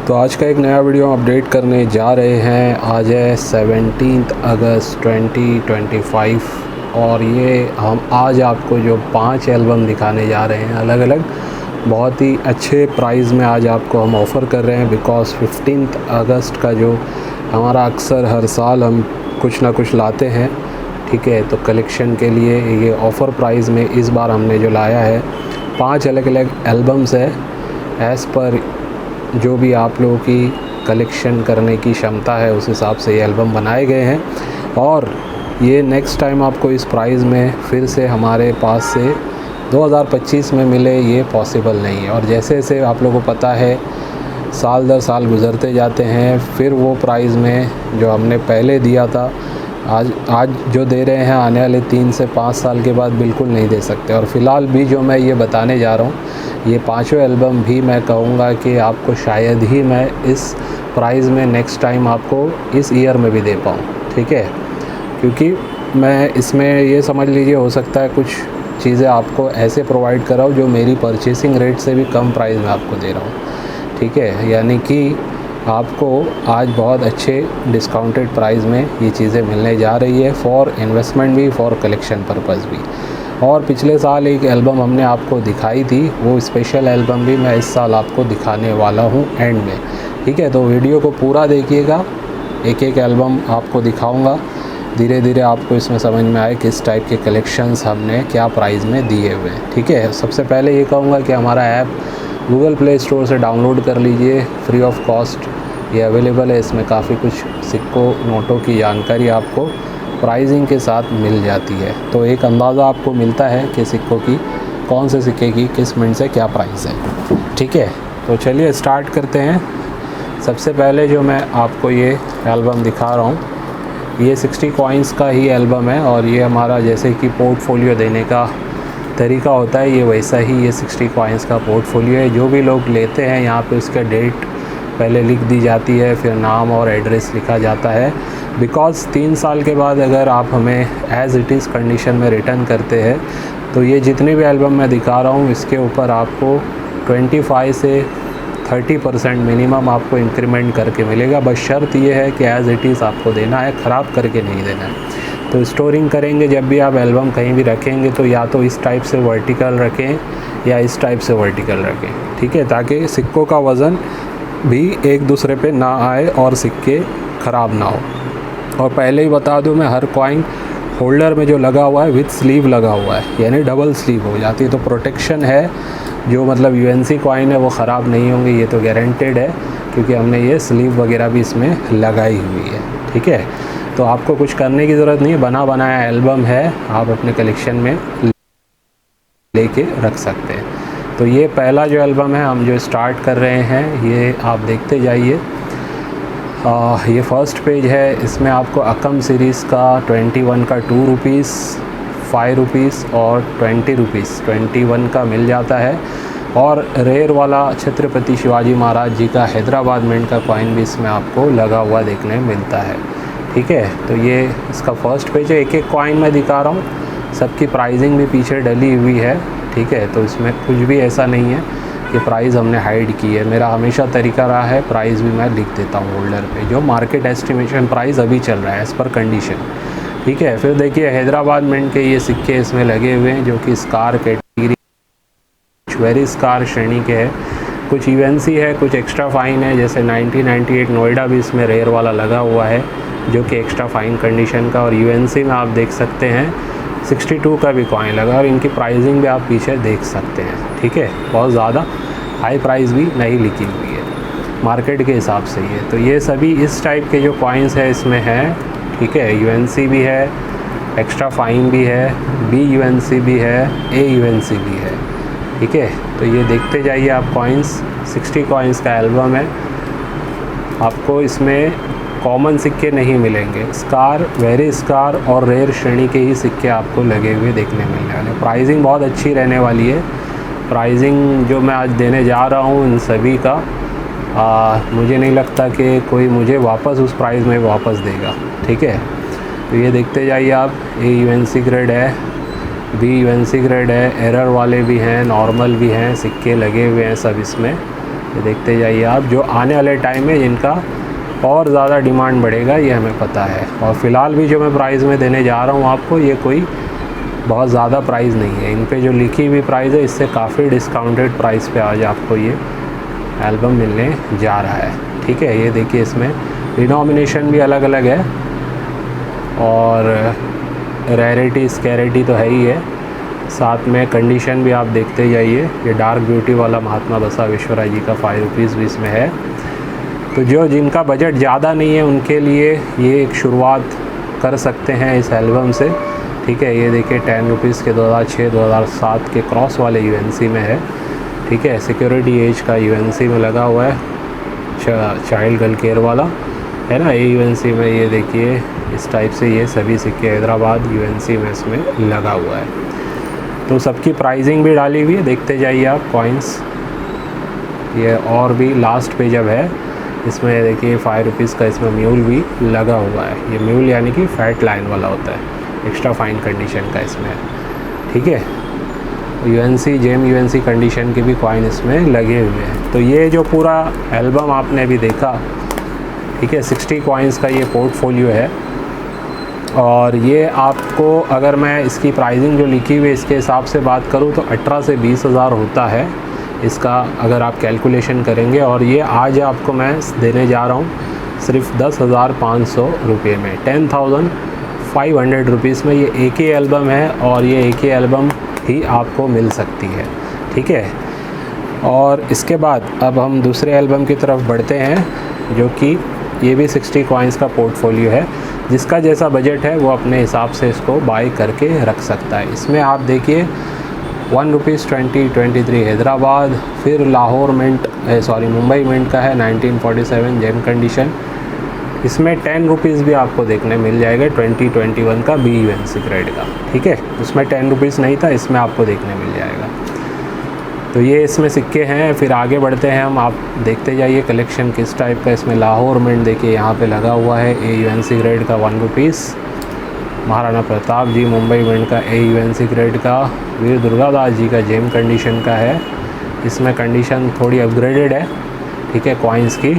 तो आज का एक नया वीडियो अपडेट करने जा रहे हैं। आज है 17 अगस्त 2025 और ये हम आज आपको जो 5 एल्बम दिखाने जा रहे हैं अलग अलग बहुत ही अच्छे प्राइस में आज आपको हम ऑफ़र कर रहे हैं। बिकॉज़ 15 अगस्त का जो हमारा अक्सर हर साल हम कुछ ना कुछ लाते हैं, ठीक है। तो कलेक्शन के लिए ये ऑफ़र प्राइस में इस बार हमने जो लाया है 5 अलग अलग एल्बम्स है। एज़ पर जो भी आप लोगों की कलेक्शन करने की क्षमता है उस हिसाब से ये एल्बम बनाए गए हैं और ये नेक्स्ट टाइम आपको इस प्राइस में फिर से हमारे पास से 2025 में मिले ये पॉसिबल नहीं है। और जैसे जैसे आप लोगों को पता है साल दर साल गुज़रते जाते हैं, फिर वो प्राइस में जो हमने पहले दिया था आज जो दे रहे हैं आने वाले 3 से 5 साल के बाद बिल्कुल नहीं दे सकते। और फ़िलहाल भी जो मैं ये बताने जा रहा हूँ ये 5 एल्बम भी मैं कहूँगा कि आपको शायद ही मैं इस प्राइस में नेक्स्ट टाइम आपको इस ईयर में भी दे पाऊँ, ठीक है। क्योंकि मैं इसमें ये समझ लीजिए हो सकता है कुछ चीज़ें आपको ऐसे प्रोवाइड कर रहा हूँ जो मेरी परचेसिंग रेट से भी कम प्राइस में आपको दे रहा हूँ, ठीक है। यानी कि आपको आज बहुत अच्छे डिस्काउंटेड प्राइस में ये चीज़ें मिलने जा रही है फॉर इन्वेस्टमेंट भी, फॉर कलेक्शन पर्पज़ भी। और पिछले साल एक एल्बम हमने आपको दिखाई थी, वो स्पेशल एल्बम भी मैं इस साल आपको दिखाने वाला हूँ एंड में, ठीक है। तो वीडियो को पूरा देखिएगा, एक एक एल्बम आपको दिखाऊँगा, धीरे धीरे आपको इसमें समझ में आए किस टाइप के कलेक्शंस हमने क्या प्राइस में दिए हुए हैं, ठीक है। सबसे पहले ये कहूँगा कि हमारा ऐप गूगल प्ले स्टोर से डाउनलोड कर लीजिए, फ्री ऑफ कॉस्ट ये अवेलेबल है। इसमें काफ़ी कुछ सिक्कों नोटों की जानकारी आपको प्राइसिंग के साथ मिल जाती है, तो एक अंदाज़ा आपको मिलता है कि सिक्कों की कौन से सिक्के की किस मिनट से क्या प्राइस है, ठीक है। तो चलिए स्टार्ट करते हैं। सबसे पहले जो मैं आपको ये एल्बम दिखा रहा हूँ ये 60 कॉइन्स का ही एल्बम है और ये हमारा जैसे कि पोर्टफोलियो देने का तरीका होता है ये वैसा ही ये 60 कॉइन्स का पोर्टफोलियो है। जो भी लोग लेते हैं यहाँ पे उसका डेट पहले लिख दी जाती है, फिर नाम और एड्रेस लिखा जाता है। बिकॉज़ 3 साल के बाद अगर आप हमें एज़ इट इज़ कंडीशन में रिटर्न करते हैं तो ये जितने भी एल्बम मैं दिखा रहा हूँ इसके ऊपर आपको 25 से 30% मिनिमम आपको इंक्रीमेंट करके मिलेगा। बस शर्त ये है कि एज़ इट इज़ आपको देना है, ख़राब करके नहीं देना है। तो स्टोरिंग करेंगे जब भी आप एल्बम कहीं भी रखेंगे तो या तो इस टाइप से वर्टिकल रखें या इस टाइप से वर्टिकल रखें, ठीक है, ताकि सिक्कों का वज़न भी एक दूसरे पे ना आए और सिक्के ख़राब ना हो। और पहले ही बता दूं मैं हर कॉइन होल्डर में जो लगा हुआ है विद स्लीव लगा हुआ है, यानी डबल स्लीव हो जाती है, तो प्रोटेक्शन है। जो मतलब यूएनसी कॉइन है वो ख़राब नहीं होंगे, ये तो गारंटेड है क्योंकि हमने ये स्लीव वगैरह भी इसमें लगाई हुई है, ठीक है। तो आपको कुछ करने की ज़रूरत नहीं है, बना बनाया एल्बम है, आप अपने कलेक्शन में लेके रख सकते हैं। तो ये पहला जो एल्बम है हम जो स्टार्ट कर रहे हैं ये आप देखते जाइए। ये फर्स्ट पेज है, इसमें आपको अकम सीरीज़ का 21 का 2 रुपीज़, 5 रुपीज़ और 20 रुपीज़ 21 का मिल जाता है। और रेयर वाला छत्रपति शिवाजी महाराज जी का हैदराबाद मिंट का कॉइन भी इसमें आपको लगा हुआ देखने मिलता है, ठीक है। तो ये इसका फर्स्ट पेज है, एक एक कॉइन मैं दिखा रहा हूँ, सबकी प्राइसिंग भी पीछे डली हुई है, ठीक है। तो इसमें कुछ भी ऐसा नहीं है कि प्राइस हमने हाइड की है। मेरा हमेशा तरीका रहा है प्राइस भी मैं लिख देता हूँ होल्डर पे, जो मार्केट एस्टिमेशन प्राइस अभी चल रहा है एज़ पर कंडीशन, ठीक है। फिर देखिए हैदराबाद मिंट के ये सिक्के इसमें लगे हुए हैं जो कि स्कार कैटेगरी वेरी स्कार श्रेणी के हैं। कुछ यूएनसी है, कुछ एक्स्ट्रा फाइन है, जैसे 1998 नोएडा भी इसमें रेयर वाला लगा हुआ है जो कि एक्स्ट्रा फाइन कंडीशन का। और यूएनसी में आप देख सकते हैं 62 का भी कॉइन लगा और इनकी प्राइसिंग भी आप पीछे देख सकते हैं, ठीक है। बहुत ज़्यादा हाई प्राइस भी नहीं लिखी हुई है, मार्केट के हिसाब से ही है। तो ये सभी इस टाइप के जो कॉइन्स है इसमें हैं, ठीक है। यूएनसी भी है, एक्स्ट्रा फाइन भी है, बी यूएनसी भी है, ए यूएनसी भी है, ठीक है। तो ये देखते जाइए आप कॉइन्स, 60 कॉइन्स का एल्बम है। आपको इसमें कॉमन सिक्के नहीं मिलेंगे, स्कार, वेरी स्कार और रेयर श्रेणी के ही सिक्के आपको लगे हुए देखने मिलने वाले। प्राइसिंग बहुत अच्छी रहने वाली है। प्राइसिंग जो मैं आज देने जा रहा हूँ इन सभी का मुझे नहीं लगता कि कोई मुझे वापस उस प्राइस में वापस देगा, ठीक है। तो ये देखते जाइए आप, ए यूएनसी ग्रेड है, बी यूएनसी ग्रेड है, एरर वाले भी हैं, नॉर्मल भी हैं, सिक्के लगे हुए हैं सब इसमें, ये देखते जाइए आप, जो आने वाले टाइम में इनका और ज़्यादा डिमांड बढ़ेगा ये हमें पता है। और फ़िलहाल भी जो मैं प्राइस में देने जा रहा हूँ आपको, ये कोई बहुत ज़्यादा प्राइस नहीं है। इन पे जो लिखी हुई प्राइस है इससे काफ़ी डिस्काउंटेड प्राइस पे आज आपको ये एल्बम मिलने जा रहा है। ठीक है, ये देखिए इसमें डिनोमिनेशन भी अलग अलग है और रेयरिटी स्कैरिटी तो है ही है, साथ में कंडीशन भी आप देखते जाइए। ये डार्क ब्यूटी वाला महात्मा बसवेश्वराय जी का 5 रुपीज़ भी इसमें है। तो जो जिनका बजट ज़्यादा नहीं है उनके लिए ये एक शुरुआत कर सकते हैं इस एल्बम से। ठीक है, ये देखिए 10 रुपीज़ के 2006-2007 के क्रॉस वाले यूएनसी में है। ठीक है, सिक्योरिटी एज का यूएनसी में लगा हुआ है, चाइल्ड गर्ल केयर वाला है ना, ये यूएनसी में। ये देखिए इस टाइप से ये सभी सिक्के हैदराबाद यूएनसी में इसमें लगा हुआ है। तो सबकी प्राइसिंग भी डाली हुई है, देखते जाइए आप कॉइन्स। ये और भी लास्ट पे जब है इसमें देखिए 5 रुपीज़ का इसमें म्यूल भी लगा हुआ है। ये म्यूल यानी कि फैट लाइन वाला होता है, एक्स्ट्रा फाइन कंडीशन का इसमें है। ठीक है, यूएनसी जेम यूएनसी कंडीशन के भी कॉइन इसमें लगे हुए हैं। तो ये जो पूरा एल्बम आपने अभी देखा, ठीक है, 60 कॉइन्स का ये पोर्टफोलियो है। और ये आपको, अगर मैं इसकी प्राइसिंग जो लिखी हुई है इसके हिसाब से बात करूँ तो 18 से 20 हज़ार होता है इसका, अगर आप कैलकुलेशन करेंगे। और ये आज आपको मैं देने जा रहा हूँ सिर्फ 10,500 रुपये में, 10,500 रुपीज़ में। ये एक ही एल्बम है और ये एक ही एल्बम ही आपको मिल सकती है। ठीक है, और इसके बाद अब हम दूसरे एल्बम की तरफ बढ़ते हैं, जो कि ये भी 60 कॉइन्स का पोर्टफोलियो है। जिसका जैसा बजट है वो अपने हिसाब से इसको बाय करके रख सकता है। इसमें आप देखिए 1 रुपीज़ 2023 हैदराबाद, फिर लाहौर मिंट मुंबई मिंट का है 1947 जेम कंडीशन। इसमें 10 रुपीज़ भी आपको देखने मिल जाएगा 2021 का बी यूएनसी ग्रेड का। ठीक है, उसमें 10 रुपीज़ नहीं था, इसमें आपको देखने मिल जाएगा। तो ये इसमें सिक्के हैं। फिर आगे बढ़ते हैं हम, आप देखते जाइए कलेक्शन किस टाइप का। इसमें लाहौर मिंट देखिए यहाँ पे लगा हुआ है, ए यूएनसी ग्रेड का 1 रुपीज़। महाराणा प्रताप जी मुंबई मिंट का ए यूएनसी ग्रेड का। वीर दुर्गादास जी का जेम कंडीशन का है। इसमें कंडीशन थोड़ी अपग्रेडेड है। ठीक है, कॉइन्स की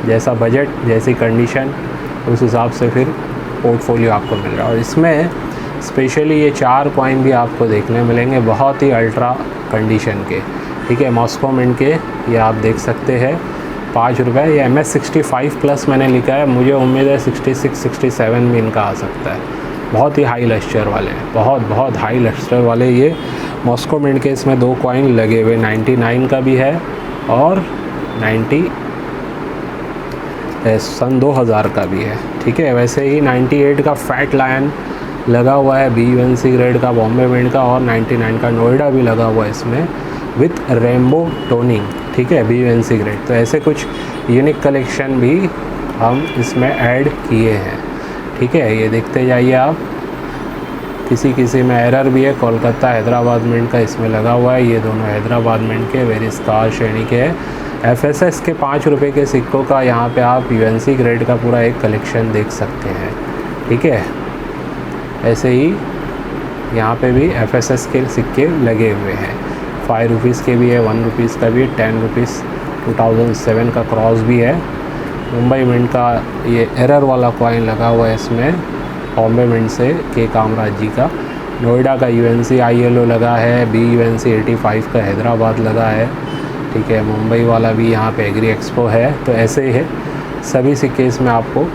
जैसा बजट जैसी कंडीशन उस हिसाब से फिर पोर्टफोलियो आपको मिल रहा है। और इसमें स्पेशली ये 4 कॉइन भी आपको देखने मिलेंगे बहुत ही अल्ट्रा कंडीशन के। ठीक है, मॉस्को मिंट के ये आप देख सकते हैं 5 रुपये। ये MS65 प्लस मैंने लिखा है, मुझे उम्मीद है 66-67 में इनका आ सकता है। बहुत ही हाई लस्टर वाले हैं, बहुत हाई लस्टर वाले ये मॉस्को मिंट के। इसमें 2 कॉइन लगे हुए, 99 का भी है और 2000 का भी है। ठीक है, वैसे ही 98 का फैट लायन लगा हुआ है बी यूएनसी ग्रेड का बॉम्बे मिंट का, और 99 का नोएडा भी लगा हुआ है इसमें विथ रेनबो टोनिंग। ठीक है, बी यूएनसी ग्रेड। तो ऐसे कुछ यूनिक कलेक्शन भी हम इसमें ऐड किए हैं। ठीक है, ये देखते जाइए आप। किसी में एरर भी है, कोलकाता हैदराबाद मिंट का इसमें लगा हुआ है। ये दोनों हैदराबाद मिंट के वेरी स्टार श्रेणी के हैं। FSS के 5 रुपये के सिक्कों का यहाँ पे आप यूएनसी ग्रेड का पूरा एक कलेक्शन देख सकते हैं। ठीक है, ऐसे ही यहाँ पे भी FSS के सिक्के लगे हुए हैं। 5 रुपीज़ के भी है, 1 रुपीज़ का भी, 10 रुपीज़ 2007 का क्रॉस भी है। मुंबई मिंट का ये एरर वाला कॉइन लगा हुआ है इसमें, बॉम्बे मिंट से के कामराज जी का। नोएडा का यूएनसी ILO लगा है, बी यूएनसी 85 का हैदराबाद लगा है। ठीक है, मुंबई वाला भी यहाँ पे एग्री एक्सपो है। तो ऐसे ही है, सभी सिक्के इसमें आपको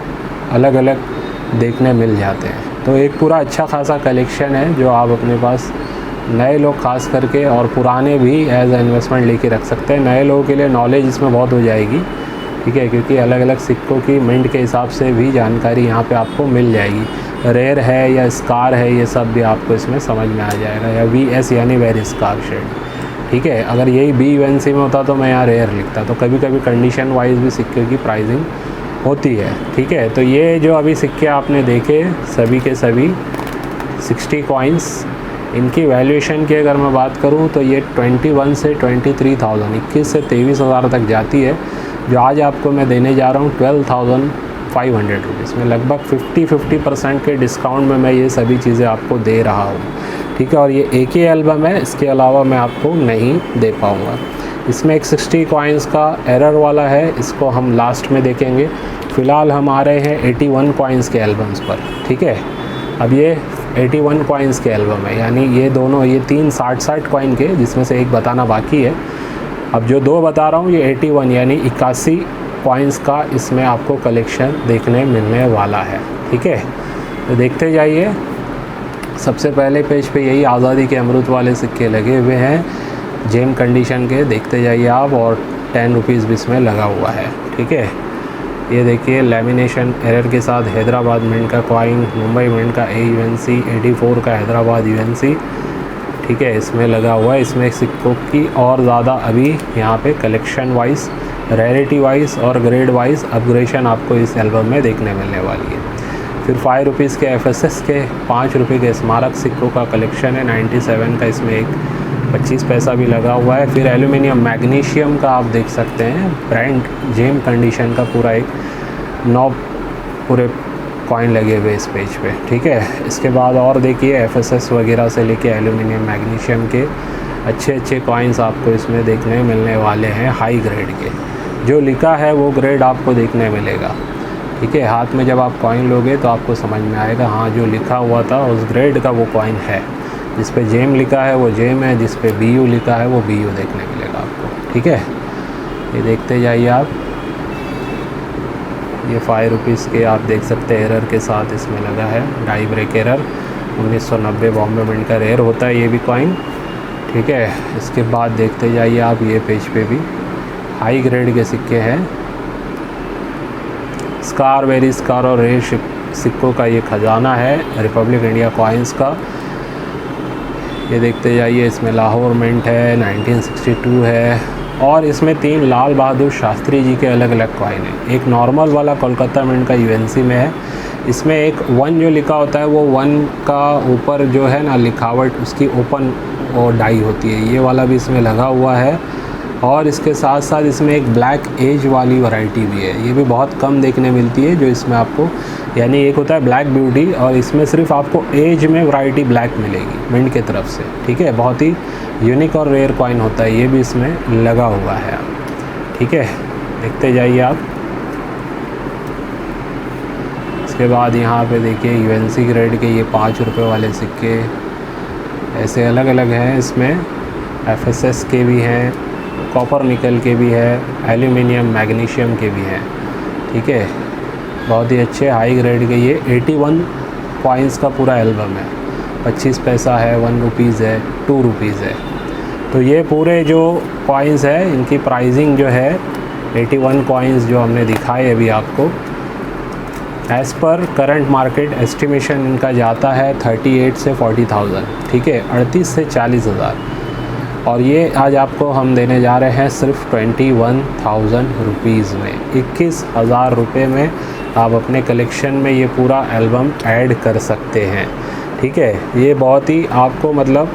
अलग अलग देखने मिल जाते हैं। तो एक पूरा अच्छा खासा कलेक्शन है जो आप अपने पास नए लोग खास करके और पुराने भी एज ए इन्वेस्टमेंट लेके रख सकते हैं। नए लोगों के लिए नॉलेज इसमें बहुत हो जाएगी। ठीक है, क्योंकि अलग अलग सिक्कों की मिंट के हिसाब से भी जानकारी यहाँ पे आपको मिल जाएगी। रेयर है या स्कार है, ये सब भी आपको इसमें समझ में आ जाएगा। या VS यानी वेरी स्कार शेड। ठीक है, अगर यही बी यूएनसी में होता तो मैं यहाँ रेयर लिखता। तो कभी कभी कंडीशन वाइज भी सिक्के की प्राइसिंग होती है। ठीक है, तो ये जो अभी सिक्के आपने देखे सभी के सभी 60 कॉइन्स, इनकी वैल्यूएशन की अगर मैं बात करूँ तो ये 21 से 23,000, 21 से 23,000 तक जाती है। जो आज आपको मैं देने जा रहा हूँ 12,500 रुपीज़ में, लगभग 50% के डिस्काउंट में मैं ये सभी चीज़ें आपको दे रहा हूँ। ठीक है, और ये एक ही एल्बम है, इसके अलावा मैं आपको नहीं दे पाऊँगा। इसमें एक 60 कॉइन्स का एरर वाला है, इसको हम लास्ट में देखेंगे। फ़िलहाल हम आ रहे हैं 81 कॉइन्स के एल्बम्स पर, ठीक है। अब ये 81 कॉइन्स के एल्बम है, यानी ये दोनों, ये तीन 60 कॉइन के, जिसमें से एक बताना बाकी है। अब जो दो बता रहा हूँ ये 81 यानी 81 कॉइन्स का इसमें आपको कलेक्शन देखने मिलने वाला है, ठीक है। तो देखते जाइए। सबसे पहले पेज पे यही आज़ादी के अमृत वाले सिक्के लगे हुए हैं, जेम कंडीशन के, देखते जाइए आप। और 10 रुपीज़ भी इसमें लगा हुआ है, ठीक है। ये देखिए लैमिनेशन एरर के साथ हैदराबाद मिंट का कॉइन, मुंबई मिंट का AUNC, 84 का हैदराबाद UNC, ठीक है, इसमें लगा हुआ है। इसमें सिक्कों की और ज़्यादा अभी यहाँ पे कलेक्शन वाइज, रेयरिटी वाइज और ग्रेड वाइज अपग्रेडेशन आपको इस एल्बम में देखने मिलने वाली है। फिर 5 रुपीज़ के FSS के, 5 रुपये के स्मारक सिक्कों का कलेक्शन है, 97 का, इसमें एक 25 पैसा भी लगा हुआ है। फिर एल्यूमिनियम मैग्नीशियम का आप देख सकते हैं, ब्रांड जेम कंडीशन का पूरा एक 9 पूरे कॉइन लगे हुए इस पेज पे, ठीक है। इसके बाद और देखिए FSS वगैरह से लेके एल्यूमिनियम मैग्नीशियम के अच्छे कॉइन्स आपको इसमें देखने मिलने वाले हैं, हाई ग्रेड के। जो लिखा है वो ग्रेड आपको देखने मिलेगा, ठीक है। हाथ में जब आप कॉइन लोगे तो आपको समझ में आएगा, हाँ जो लिखा हुआ था उस ग्रेड का वो कॉइन है। जिस पे जेम लिखा है वो जेम है, जिस पे BU लिखा है वो BU देखने मिलेगा आपको, ठीक है। ये देखते जाइए आप। ये 5 रुपीज़ के आप देख सकते हैं एरर के साथ इसमें लगा है, die break error, 1990 Bombay mint का रेयर होता है ये भी कॉइन, ठीक है। इसके बाद देखते जाइए आप, ये पेज पे भी हाई ग्रेड के सिक्के हैं। स्कार, वेरी स्कार और रेयर सिक्कों का ये खजाना है रिपब्लिक इंडिया कॉइन्स का। ये देखते जाइए, इसमें लाहौर मिंट है, 1962 है, और इसमें 3 लाल बहादुर शास्त्री जी के अलग अलग कॉइन हैं। एक नॉर्मल वाला कोलकाता मिंट का UNC में है, इसमें एक 1 जो लिखा होता है वो 1 का ऊपर जो है ना लिखावट उसकी ओपन और डाई होती है, ये वाला भी इसमें लगा हुआ है। और इसके साथ साथ इसमें एक ब्लैक एज वाली वैरायटी भी है, ये भी बहुत कम देखने मिलती है, जो इसमें आपको, यानी एक होता है ब्लैक ब्यूटी और इसमें सिर्फ आपको एज में वैरायटी ब्लैक मिलेगी मिंट की तरफ से, ठीक है। बहुत ही यूनिक और रेयर कॉइन होता है, ये भी इसमें लगा हुआ है, ठीक है। देखते जाइए आप। इसके बाद यहाँ पे देखिए UNC ग्रेड के ये 5 रुपये वाले सिक्के ऐसे अलग अलग हैं, इसमें FSS के भी हैं, कॉपर निकल के भी है, एल्यूमिनियम मैग्नीशियम के भी हैं, ठीक है। बहुत ही अच्छे हाई ग्रेड के ये 81 कॉइन्स का पूरा एल्बम है। 25 पैसा है, 1 रुपीज़ है, 2 रुपीज़ है। तो ये पूरे जो कॉइन्स है इनकी प्राइसिंग जो है 81 कॉइन्स जो हमने दिखाए अभी आपको, as per current market estimation इनका जाता है 38 से 40,000, ठीक है, 38 से 40,000। और ये आज आपको हम देने जा रहे हैं सिर्फ 21,000 रुपीज़ में, 21,000 रुपये में आप अपने कलेक्शन में ये पूरा एल्बम ऐड कर सकते हैं, ठीक है। ये बहुत ही आपको मतलब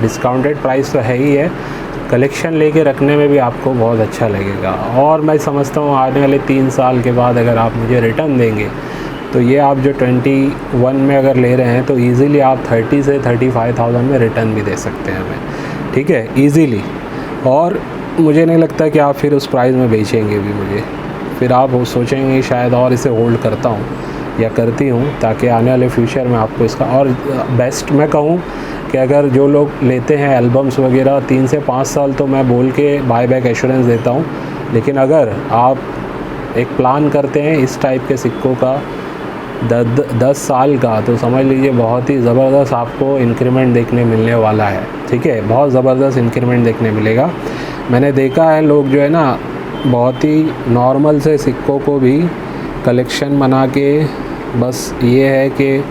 डिस्काउंटेड प्राइस तो है ही है, कलेक्शन लेके रखने में भी आपको बहुत अच्छा लगेगा। और मैं समझता हूँ आने वाले 3 साल के बाद अगर आप मुझे रिटर्न देंगे तो ये आप जो 21 में अगर ले रहे हैं तो ईज़िली आप 30 से 35,000 में रिटर्न भी दे सकते हैं हमें, ठीक है, ईज़िली। और मुझे नहीं लगता कि आप फिर उस प्राइस में बेचेंगे भी मुझे, फिर आप वो सोचेंगे शायद और इसे होल्ड करता हूँ या करती हूँ, ताकि आने वाले फ्यूचर में आपको इसका और बेस्ट मैं कहूँ कि अगर जो लोग लेते हैं एल्बम्स वगैरह 3 से 5 साल तो मैं बोल के बाय बैक एश्योरेंस देता हूँ। लेकिन अगर आप एक प्लान करते हैं इस टाइप के सिक्कों का 10 साल का, तो समझ लीजिए बहुत ही ज़बरदस्त आपको इंक्रीमेंट देखने मिलने वाला है, ठीक है, बहुत ज़बरदस्त इंक्रीमेंट देखने मिलेगा। मैंने देखा है लोग जो है ना बहुत ही नॉर्मल से सिक्कों को भी कलेक्शन बना के, बस ये है कि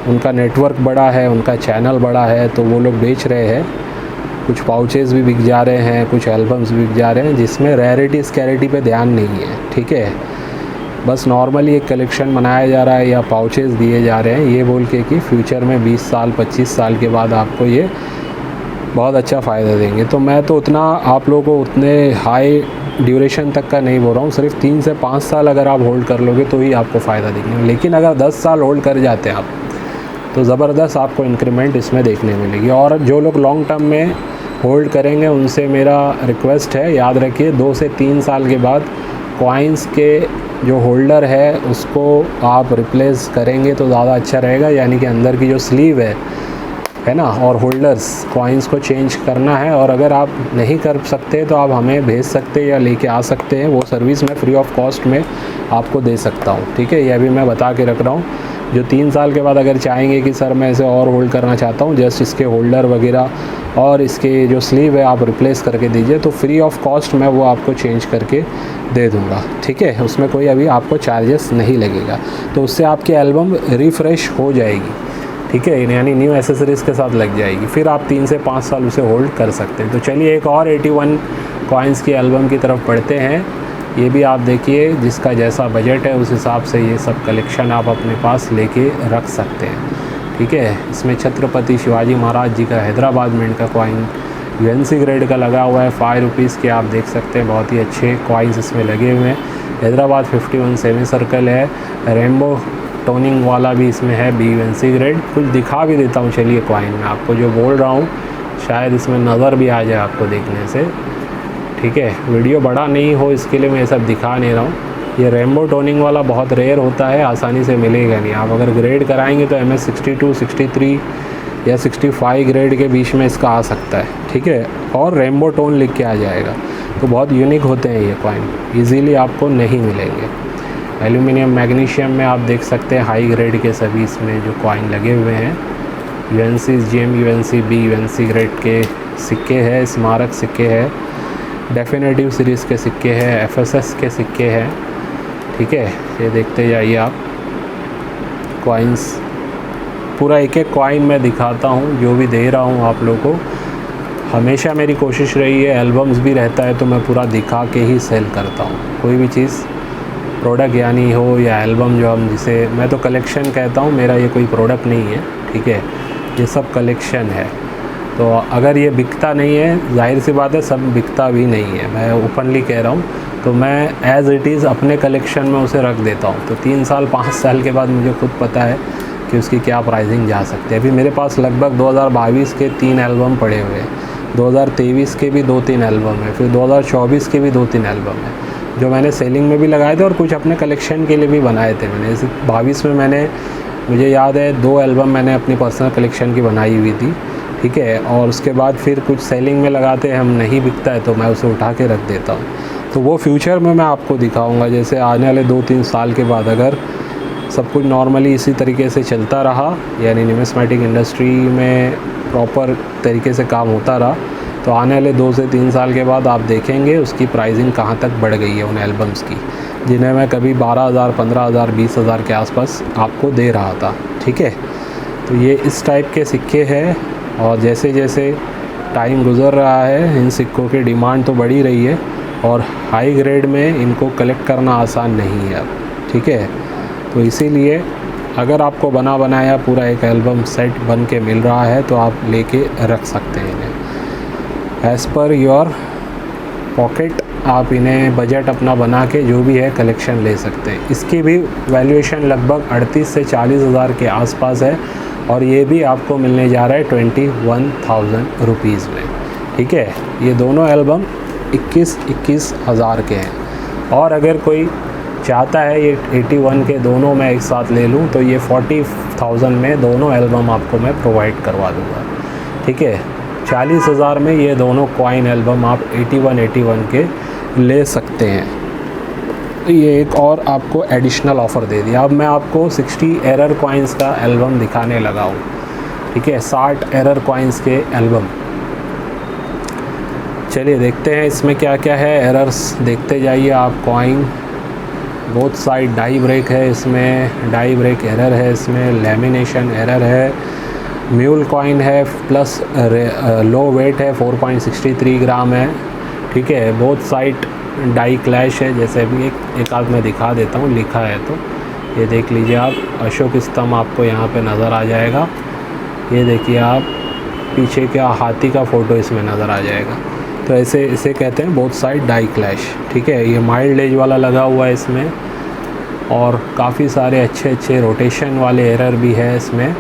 उनका नेटवर्क बड़ा है, उनका चैनल बड़ा है, तो वो लोग बेच रहे हैं। कुछ पाउचेस भी बिक जा रहे हैं, कुछ एल्बम्स बिक जा रहे हैं, जिसमें रेयरिटी स्कैरिटी पे ध्यान नहीं है, ठीक है। बस नॉर्मली एक कलेक्शन बनाया जा रहा है या पाउचेस दिए जा रहे हैं, ये बोल के कि फ्यूचर में 20 साल 25 साल के बाद आपको ये बहुत अच्छा फ़ायदा देंगे। तो मैं तो उतना आप लोगों को उतने हाई ड्यूरेशन तक का नहीं बोल रहा हूँ, सिर्फ 3 से 5 साल अगर आप होल्ड कर लोगे तो ही आपको फ़ायदा देंगे। लेकिन अगर 10 साल होल्ड कर जाते हैं आप तो ज़बरदस्त आपको इंक्रीमेंट इसमें देखने मिलेगी। और जो लोग लॉन्ग टर्म में होल्ड करेंगे उनसे मेरा रिक्वेस्ट है, याद रखिए 2 से 3 साल के बाद कॉइन्स के जो होल्डर है उसको आप रिप्लेस करेंगे तो ज़्यादा अच्छा रहेगा, यानी कि अंदर की जो स्लीव है ना, और होल्डर्स कॉइन्स को चेंज करना है। और अगर आप नहीं कर सकते तो आप हमें भेज सकते हैं या लेके आ सकते हैं, वो सर्विस मैं फ्री ऑफ कॉस्ट में आपको दे सकता हूँ। ठीक है, यह भी मैं बता के रख रहा हूँ। जो 3 साल के बाद अगर चाहेंगे कि सर मैं इसे और होल्ड करना चाहता हूँ, जस्ट इसके होल्डर वगैरह और इसके जो स्लीव है आप रिप्लेस करके दीजिए, तो फ्री ऑफ कॉस्ट मैं वो आपको चेंज करके दे दूँगा। ठीक है, उसमें कोई अभी आपको चार्जेस नहीं लगेगा, तो उससे आपकी एल्बम रिफ़्रेश हो जाएगी। ठीक है, यानी न्यू एसेसरीज़ के साथ लग जाएगी, फिर आप 3 से 5 साल उसे होल्ड कर सकते हैं। तो चलिए एक और 81 कॉइन्स की एल्बम की तरफ बढ़ते हैं। ये भी आप देखिए, जिसका जैसा बजट है उस हिसाब से ये सब कलेक्शन आप अपने पास लेके रख सकते हैं। ठीक है, इसमें छत्रपति शिवाजी महाराज जी का हैदराबाद मिंट का कॉइन यूएनसी ग्रेड का लगा हुआ है, 5 रुपीज़ के आप देख सकते हैं। बहुत ही अच्छे कॉइन्स इसमें लगे हुए हैं। हैदराबाद 51 सेमी सर्कल है, रेनबो टोनिंग वाला भी इसमें है, BUNC ग्रेड। कुछ दिखा भी देता हूँ चलिए कॉइन में आपको, जो बोल रहा हूँ शायद इसमें नज़र भी आ जाए आपको देखने से। ठीक है, वीडियो बड़ा नहीं हो इसके लिए मैं ये सब दिखा नहीं रहा हूँ। ये रेनबो टोनिंग वाला बहुत रेयर होता है, आसानी से मिलेगा नहीं। आप अगर ग्रेड कराएंगे तो MS 62, 63 या 65 ग्रेड के बीच में इसका आ सकता है। ठीक है, और रेनबो टोन लिख के आ जाएगा, तो बहुत यूनिक होते हैं ये कॉइन, ईजीली आपको नहीं मिलेंगे। एल्यूमिनियम मैग्नीशियम में आप देख सकते हैं हाई ग्रेड के सभी इसमें जो कॉइन लगे हुए हैं। UNC, GM, UNC, BUNC grade के सिक्के हैं, स्मारक सिक्के हैं, डेफिनेटिव सीरीज़ के सिक्के हैं, FSS के सिक्के हैं। ठीक है, ये देखते जाइए आप कॉइन्स, पूरा एक एक कॉइन मैं दिखाता हूँ जो भी दे रहा हूँ आप लोगों को। हमेशा मेरी कोशिश रही है, एल्बम्स भी रहता है तो मैं पूरा दिखा के ही सेल करता हूँ। कोई भी चीज़ प्रोडक्ट यानी हो या एल्बम, जो हम जिसे मैं तो कलेक्शन कहता हूँ, मेरा ये कोई प्रोडक्ट नहीं है। ठीक है, ये सब कलेक्शन है। तो अगर ये बिकता नहीं है, जाहिर सी बात है सब बिकता भी नहीं है, मैं ओपनली कह रहा हूँ, तो मैं एज़ इट इज़ अपने कलेक्शन में उसे रख देता हूँ। तो 3 साल 5 साल के बाद मुझे खुद पता है कि उसकी क्या प्राइसिंग जा सकती है। अभी मेरे पास लगभग 2022 के 3 एल्बम पड़े हुए हैं, 2023 के भी 2-3 एल्बम है, फिर 2024 के भी 2-3 एल्बम है, जो मैंने सेलिंग में भी लगाए थे और कुछ अपने कलेक्शन के लिए भी बनाए थे मैंने। जैसे 22 में मैंने, मुझे याद है 2 एल्बम मैंने अपनी पर्सनल कलेक्शन की बनाई हुई थी। ठीक है, और उसके बाद फिर कुछ सेलिंग में लगाते हैं हम, नहीं बिकता है तो मैं उसे उठा के रख देता हूँ। तो वो फ्यूचर में मैं आपको दिखाऊंगा, जैसे आने वाले 2-3 साल के बाद अगर सब कुछ नॉर्मली इसी तरीके से चलता रहा, यानी न्यूमिस्मेटिक इंडस्ट्री में प्रॉपर तरीके से काम होता रहा, तो आने वाले 2 से 3 साल के बाद आप देखेंगे उसकी प्राइसिंग कहाँ तक बढ़ गई है उन एल्बम्स की, जिन्हें मैं कभी 12,000, 15,000, 20,000 के आसपास आपको दे रहा था। ठीक है, तो ये इस टाइप के सिक्के हैं, और जैसे जैसे टाइम गुज़र रहा है इन सिक्कों की डिमांड तो बढ़ी रही है, और हाई ग्रेड में इनको कलेक्ट करना आसान नहीं है अब। ठीक है, तो इसीलिए अगर आपको बना बनाया पूरा एक एल्बम सेट बन के मिल रहा है तो आप लेके रख सकते हैं इन्हें एज़ पर योर पॉकेट। आप इन्हें बजट अपना बना के जो भी है कलेक्शन ले सकते हैं। इसकी भी वैल्यूएशन लगभग 38 से 40 हज़ार के आसपास है, और ये भी आपको मिलने जा रहा है 21,000 रुपीज़ में। ठीक है, ये दोनों एल्बम 21 हज़ार के हैं, और अगर कोई चाहता है ये 81 के दोनों मैं एक साथ ले लूँ तो ये 40,000 में दोनों एल्बम आपको मैं प्रोवाइड करवा दूँगा। ठीक है, 40,000 में ये दोनों कॉइन एल्बम आप 81 के ले सकते हैं। ये एक और आपको एडिशनल ऑफ़र दे दिया। अब मैं आपको 60 एरर कॉइन्स का एल्बम दिखाने लगा हूँ। ठीक है, 60 एरर कॉइन्स के एल्बम। चलिए देखते हैं इसमें क्या क्या है। एरर्स देखते जाइए आप। Coin both side die break है, इसमें डाई ब्रेक एरर है, इसमें लैमिनेशन एरर है, म्यूल कॉइन है, प्लस लो वेट है, 4.63 ग्राम है। ठीक है, बोथ साइड डाई क्लैश है, जैसे अभी एक आध मैं दिखा देता हूँ, लिखा है तो ये देख लीजिए आप। अशोक स्तंभ आपको यहाँ पे नज़र आ जाएगा। ये देखिए आप, पीछे क्या हाथी का फ़ोटो इसमें नज़र आ जाएगा। तो ऐसे इसे कहते हैं बोथ साइड डाई क्लैश। ठीक है, ये माइल्ड एज वाला लगा हुआ है इसमें, और काफ़ी सारे अच्छे अच्छे रोटेशन वाले एरर भी है इसमें।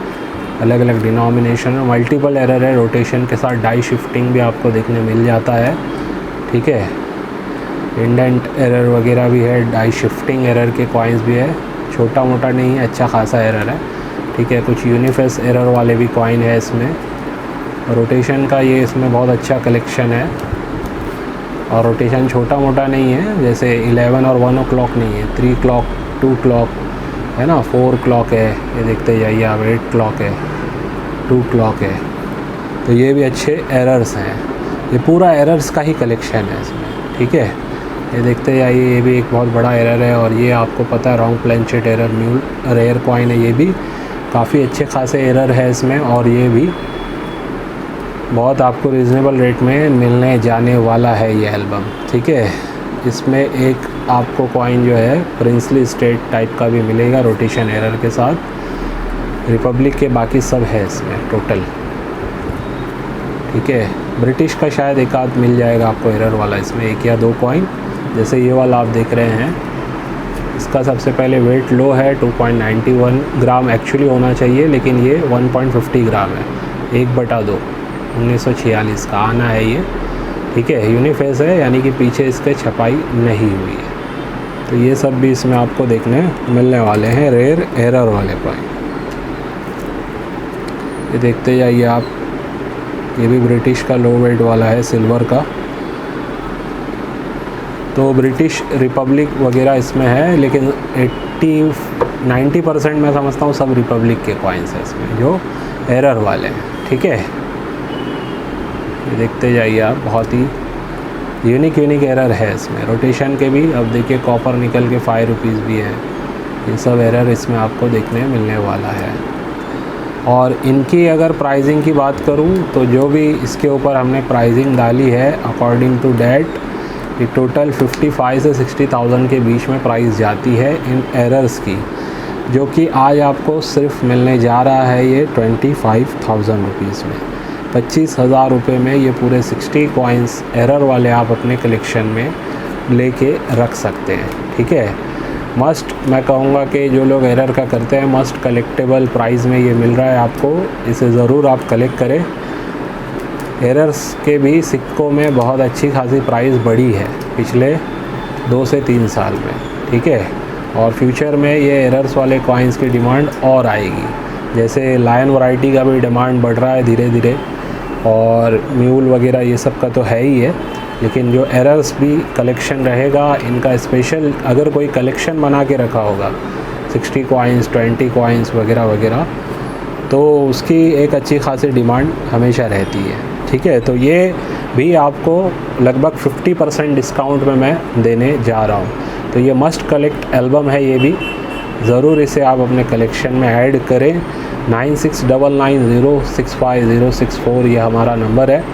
अलग अलग डिनोमिनेशन में, मल्टीपल एरर है, रोटेशन के साथ डाई शिफ्टिंग भी आपको देखने मिल जाता है। ठीक है, इंडेंट एरर वगैरह भी है, डाई शिफ्टिंग एरर के कॉइन्स भी है, छोटा मोटा नहीं है, अच्छा खासा एरर है। ठीक है, कुछ यूनिफेस एरर वाले भी कॉइन है इसमें। रोटेशन का ये इसमें बहुत अच्छा कलेक्शन है, और रोटेशन छोटा मोटा नहीं है, जैसे 11 और 1 o'clock नहीं है, 3 o'clock 2 o'clock है ना, 4 o'clock है, ये देखते जाइए आप, 8 o'clock है, 2 o'clock है। तो ये भी अच्छे एरर्स हैं, ये पूरा एरर्स का ही कलेक्शन है इसमें। ठीक है, ये देखते जाइए, ये भी एक बहुत बड़ा एरर है, और ये आपको पता है wrong planchet error, mule rare coin है, ये भी काफ़ी अच्छे खासे एरर है इसमें, और ये भी बहुत आपको रिजनेबल रेट में मिलने जाने वाला है ये एल्बम। ठीक है, इसमें एक आपको कॉइन जो है प्रिंसली स्टेट टाइप का भी मिलेगा रोटेशन एरर के साथ, रिपब्लिक के बाकी सब है इसमें टोटल। ठीक है, ब्रिटिश का शायद एक आध मिल जाएगा आपको एरर वाला इसमें, 1 या 2 कॉइन, जैसे ये वाला आप देख रहे हैं। इसका सबसे पहले वेट लो है, 2.91 ग्राम एक्चुअली होना चाहिए, लेकिन ये 1.50 ग्राम है, 1/2 1946 का आना है ये। ठीक है, यूनिफेस है, यानी कि पीछे इसके छपाई नहीं हुई है। तो ये सब भी इसमें आपको देखने मिलने वाले हैं, रेयर एरर वाले कॉइन। ये देखते जाइए आप, ये भी ब्रिटिश का लो वेट वाला है, सिल्वर का। तो ब्रिटिश रिपब्लिक वगैरह इसमें है, लेकिन 80-90% मैं समझता हूँ सब रिपब्लिक के कॉइन्स हैं इसमें जो एरर वाले हैं। ठीक है, ये देखते जाइए आप, बहुत ही यूनिक एरर है इसमें, रोटेशन के भी। अब देखिए कॉपर निकल के 5 रुपीज़ भी है, ये सब एरर इसमें आपको देखने मिलने वाला है। और इनकी अगर प्राइसिंग की बात करूं तो जो भी इसके ऊपर हमने प्राइसिंग डाली है, अकॉर्डिंग टू डैट ये टोटल 55 से 60,000 के बीच में प्राइस जाती है इन एरर्स की, जो कि आज आपको सिर्फ मिलने जा रहा है ये 25,000 रुपीज़ में। 25,000 रुपये में ये पूरे 60 कॉइन्स एरर वाले आप अपने कलेक्शन में लेके रख सकते हैं। ठीक है, मस्ट मैं कहूँगा कि जो लोग एरर का करते हैं, मस्ट कलेक्टेबल प्राइस में ये मिल रहा है आपको, इसे ज़रूर आप कलेक्ट करें। एरर्स के भी सिक्कों में बहुत अच्छी खासी प्राइस बढ़ी है पिछले 2 से 3 साल में। ठीक है, और फ्यूचर में ये एरर्स वाले कॉइन्स की डिमांड और आएगी, जैसे लायन वैरायटी का भी डिमांड बढ़ रहा है धीरे धीरे, और म्यूल वगैरह ये सब का तो है ही है, लेकिन जो एरर्स भी कलेक्शन रहेगा इनका स्पेशल, अगर कोई कलेक्शन बना के रखा होगा 60 कॉइन्स 20 कॉइन्स वगैरह वगैरह, तो उसकी एक अच्छी खासी डिमांड हमेशा रहती है। ठीक है, तो ये भी आपको लगभग 50% डिस्काउंट में मैं देने जा रहा हूँ। तो ये मस्ट कलेक्ट एल्बम है, ये भी ज़रूर इसे आप अपने कलेक्शन में ऐड करें। 9699065064 ये हमारा नंबर है।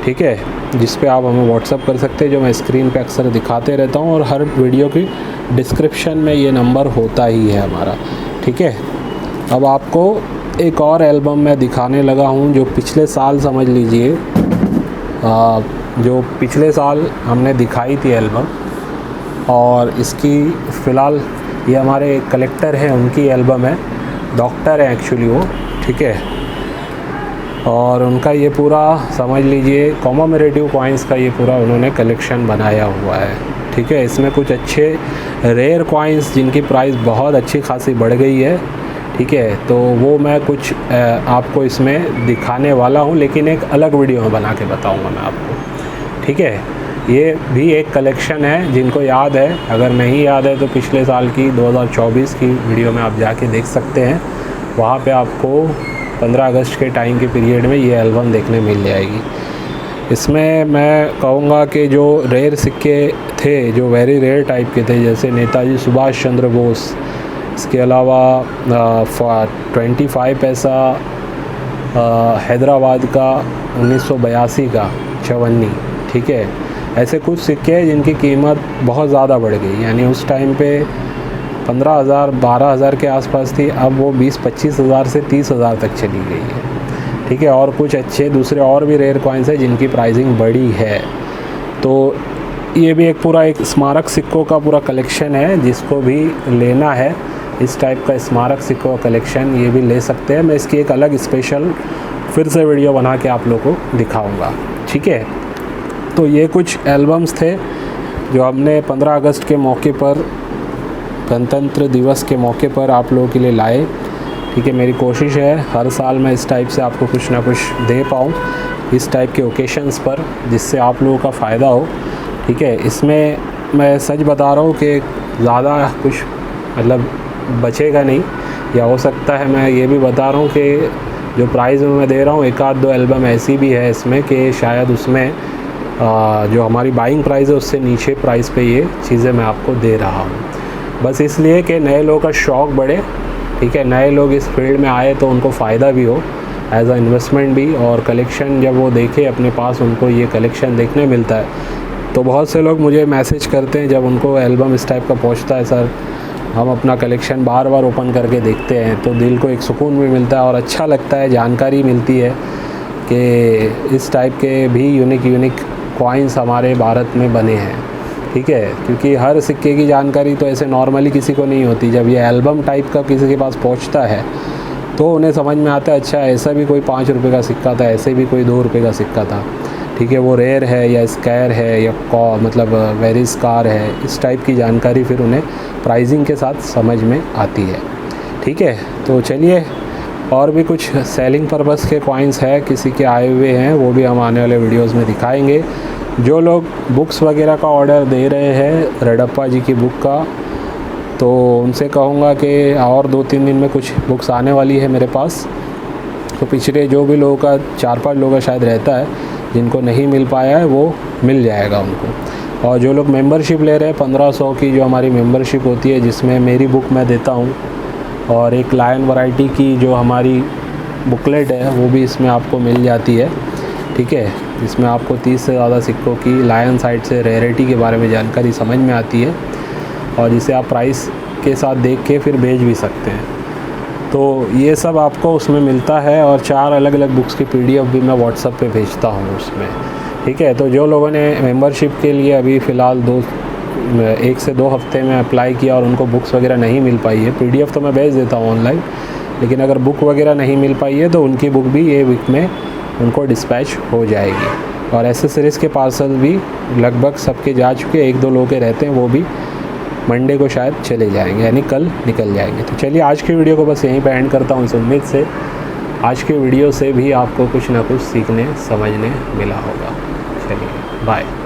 ठीक है, जिस पे आप हमें व्हाट्सअप कर सकते हैं, जो मैं स्क्रीन पे अक्सर दिखाते रहता हूँ, और हर वीडियो की डिस्क्रिप्शन में ये नंबर होता ही है हमारा। ठीक है, अब आपको एक और एल्बम मैं दिखाने लगा हूँ, जो पिछले साल समझ लीजिए, जो पिछले साल हमने दिखाई थी एल्बम, और इसकी फ़िलहाल ये हमारे कलेक्टर हैं, उनकी एल्बम है, डॉक्टर है एक्चुअली वो। ठीक है, और उनका ये पूरा समझ लीजिए कॉमेमोरेटिव कॉइन्स का ये पूरा उन्होंने कलेक्शन बनाया हुआ है। ठीक है, इसमें कुछ अच्छे रेयर कॉइन्स जिनकी प्राइस बहुत अच्छी खासी बढ़ गई है। ठीक है, तो वो मैं कुछ आपको इसमें दिखाने वाला हूँ, लेकिन एक अलग वीडियो में बना के बताऊँगा मैं आपको। ठीक है, ये भी एक कलेक्शन है, जिनको याद है, अगर नहीं याद है तो पिछले साल की 2024 की वीडियो में आप जाके देख सकते हैं, वहाँ पे आपको 15 अगस्त के टाइम के पीरियड में ये एल्बम देखने मिल जाएगी। इसमें मैं कहूँगा कि जो रेयर सिक्के थे, जो वेरी रेयर टाइप के थे, जैसे नेताजी सुभाष चंद्र बोस, इसके अलावा 25 पैसा हैदराबाद का 1982 का चवन्नी। ठीक है, ऐसे कुछ सिक्के हैं जिनकी कीमत बहुत ज़्यादा बढ़ गई, यानी उस टाइम पे 15,000 12,000 के आसपास थी, अब वो 20-25 हज़ार से 30,000 तक चली गई है। ठीक है, और कुछ अच्छे दूसरे और भी रेयर कॉइन्स हैं जिनकी प्राइसिंग बढ़ी है। तो ये भी एक पूरा एक स्मारक सिक्कों का पूरा कलेक्शन है, जिसको भी लेना है इस टाइप का स्मारक सिक्कों का कलेक्शन ये भी ले सकते हैं। मैं इसकी एक अलग स्पेशल फिर से वीडियो बना के आप लोगों को दिखाऊंगा, ठीक है। तो ये कुछ एल्बम्स थे जो हमने 15 अगस्त के मौके पर, गणतंत्र दिवस के मौके पर आप लोगों के लिए लाए, ठीक है। मेरी कोशिश है हर साल मैं इस टाइप से आपको कुछ ना कुछ दे पाऊँ इस टाइप के ओकेशंस पर, जिससे आप लोगों का फ़ायदा हो, ठीक है। इसमें मैं सच बता रहा हूँ कि ज़्यादा कुछ मतलब बचेगा नहीं, या हो सकता है मैं ये भी बता रहा हूँ कि जो प्राइस में मैं दे रहा हूँ, एक आध दो एल्बम ऐसी भी है इसमें कि शायद उसमें जो हमारी बाइंग प्राइस है उससे नीचे प्राइस पे ये चीज़ें मैं आपको दे रहा हूँ, बस इसलिए कि नए लोगों का शौक़ बढ़े, ठीक है। नए लोग इस फील्ड में आए तो उनको फ़ायदा भी हो, एज अ इन्वेस्टमेंट भी, और कलेक्शन जब वो देखे अपने पास, उनको ये कलेक्शन देखने मिलता है। तो बहुत से लोग मुझे मैसेज करते हैं जब उनको एल्बम इस टाइप का पहुंचता है, सर हम अपना कलेक्शन बार बार ओपन करके देखते हैं, तो दिल को एक सुकून भी मिलता है और अच्छा लगता है, जानकारी मिलती है कि इस टाइप के भी यूनिक कॉइन्स हमारे भारत में बने हैं, ठीक है। क्योंकि हर सिक्के की जानकारी तो ऐसे नॉर्मली किसी को नहीं होती। जब ये एल्बम टाइप का किसी के पास पहुंचता है तो उन्हें समझ में आता है, अच्छा ऐसा भी कोई 5 रुपये का सिक्का था, ऐसे भी कोई 2 रुपये का सिक्का था, ठीक है। वो रेयर है या स्कैर है या मतलब वेरी स्कार है, इस टाइप की जानकारी फिर उन्हें प्राइसिंग के साथ समझ में आती है, ठीक है। तो चलिए, और भी कुछ सेलिंग पर्पस के कॉइन्स है किसी के आए हुए हैं, वो भी हम आने वाले वीडियोस में दिखाएंगे। जो लोग बुक्स वगैरह का ऑर्डर दे रहे हैं रेडप्पा जी की बुक का, तो उनसे कहूँगा कि और 2-3 दिन में कुछ बुक्स आने वाली है मेरे पास। तो पिछले जो भी लोगों का 4-5 लोगों का शायद रहता है जिनको नहीं मिल पाया है, वो मिल जाएगा उनको। और जो लोग मेंबरशिप ले रहे हैं 1500 की जो हमारी मेंबरशिप होती है, जिसमें मेरी बुक मैं देता हूँ और एक लायन वैरायटी की जो हमारी बुकलेट है वो भी इसमें आपको मिल जाती है, ठीक है। जिसमें आपको 30 से ज़्यादा सिक्कों की लायन साइड से रेयरिटी के बारे में जानकारी समझ में आती है, और जिसे आप प्राइस के साथ देख के फिर बेच भी सकते हैं। तो ये सब आपको उसमें मिलता है, और 4 अलग अलग बुक्स की PDF भी मैं व्हाट्सएप पे भेजता हूँ उसमें, ठीक है। तो जो लोगों ने मेंबरशिप के लिए अभी फ़िलहाल 1 से 2 हफ्ते में अप्लाई किया और उनको बुक्स वगैरह नहीं मिल पाई है, PDF तो मैं भेज देता हूँ ऑनलाइन, लेकिन अगर बुक वगैरह नहीं मिल पाई है तो उनकी बुक भी ये वीक में उनको डिस्पैच हो जाएगी। और एसेसरीज़ के पार्सल भी लगभग सबके जा चुके, 1-2 लोगों के रहते हैं, वो भी मंडे को शायद चले जाएंगे, यानी कल निकल जाएंगे। तो चलिए, आज की वीडियो को बस यहीं पे एंड करता हूँ, इस उम्मीद से आज की वीडियो से भी आपको कुछ ना कुछ सीखने समझने मिला होगा। चलिए, बाय।